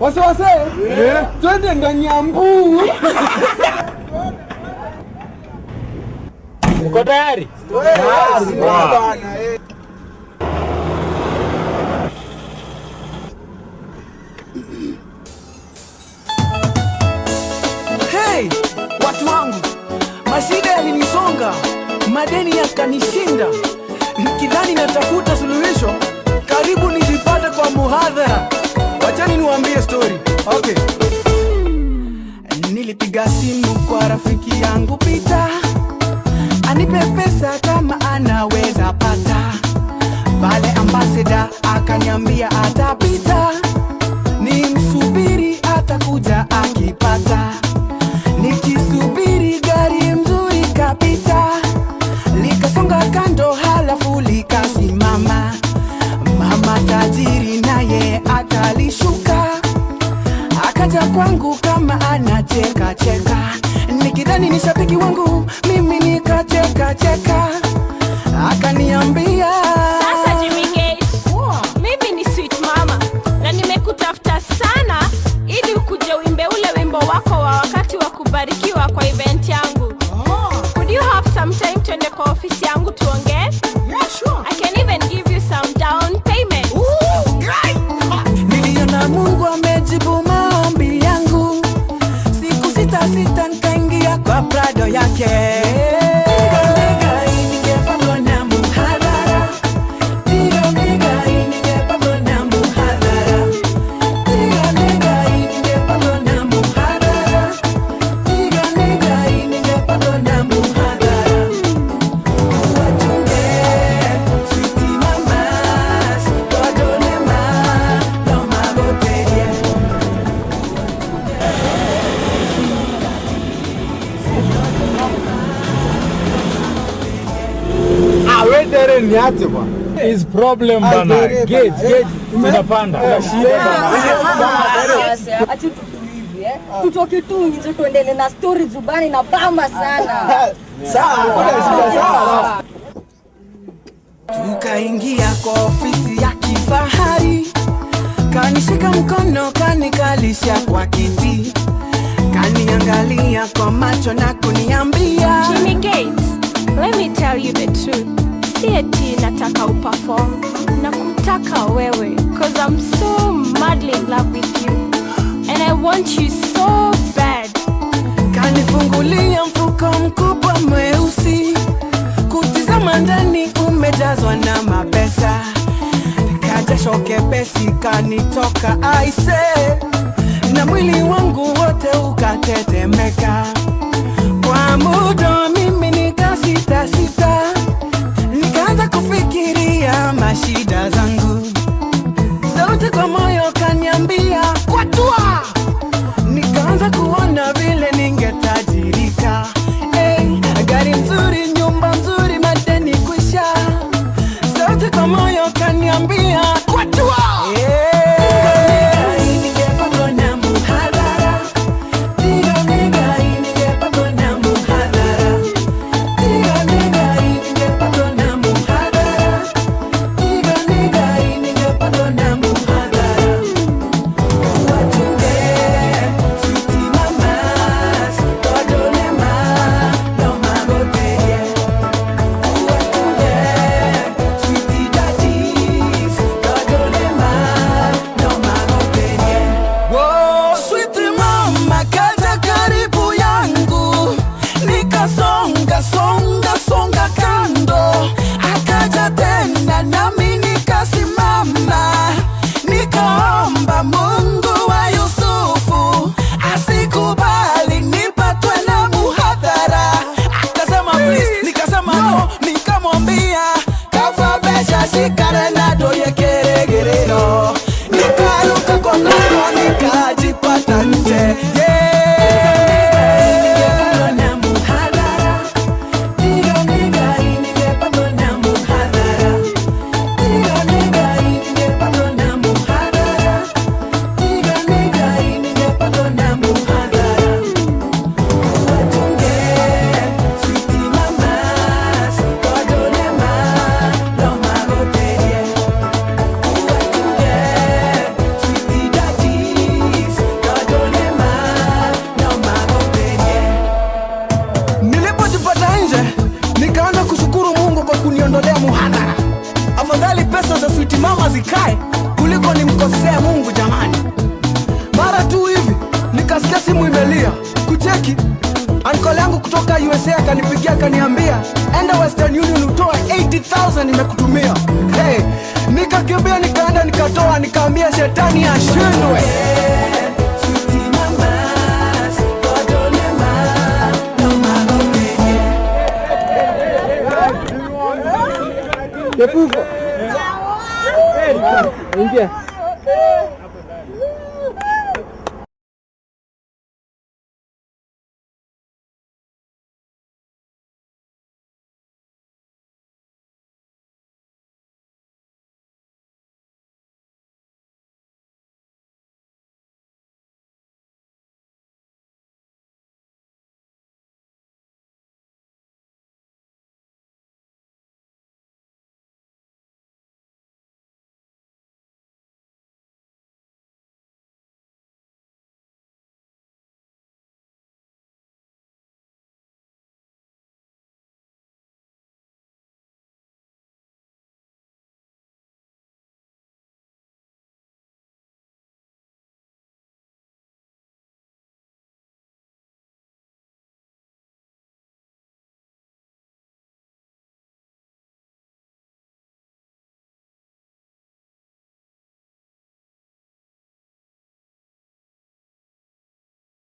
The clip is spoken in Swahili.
Wase twende ndani ya mbu. Uko tayari? Hey, watu wangu, mashida yalinisonga, madeni yakanishinda. Nikidhani natafuta suluhisho, karibu nijipate kwa muhadhara. Wachani niwaambie story. Okay. Nilipiga simu kwa rafiki yangu Peter, anipe pesa kama anaweza pata. Pale ambassador akaniambia atapita, nimsubiri atakuja akipata. Nikisubiri gari mzuri kapita, likasonga kando halafu likasimama. Mama tajiri naye akalishuka, akaja kwangu kama anacheka cheka. Nikidhani ni shabiki wangu, mimi nikacheka cheka. Akaniambia, sasa Jimmy Gate, mimi ni sweet mama na nimekutafuta sana ili ukuje uimbe ule wimbo wako wa wakati wa kubarikiwa kwa event yangu. Could you have some time tuende kwa ofisi yangu tuongee? Yeah, sure. I can even give you some down payment. Ooh, great. Niliona Mungu amejibu maombi yangu. Siku sita nikaingia kwa Prado yake. Niache bwana. Is problem bana. Gate tunapanda. Acha tutulive tutoke tu nje tuendelee na story zubani na bamba sana. Sawa. Tukaingia kwa ofisi ya kifahari, kanishika mkono kanikalisha kwa kiti, kaniangalia kwa macho na kuniambia, Jimmy Gates, let me tell you the truth. Sieti nataka uperform na kutaka wewe, cause I'm so madly in love with you and I want you so bad. Kanifungulia mfuko mkubwa mweusi, kutizama ndani umejazwa na mapesa. Kaja shoke pesi kanitoka aise, na mwili wangu wote ukatetemeka. Kwa muda mimi nikasita sita, nikaanza kufikiria mashida zangu. Sauti kwa moyo kaniambia kwatua. Nikaanza kuona vile ningetajirika. Gari nzuri, nyumba nzuri, madeni kwisha. Sauti kwa moyo kaniambia kwatua. angalia kucheki uncle yangu kutoka USA akanipigia akaniambia enda Western Union utoa 80,000 nimekutumia. Hey, nikakimbia nikaenda nikatoa nikaambia shetani ashindwe. Ingia.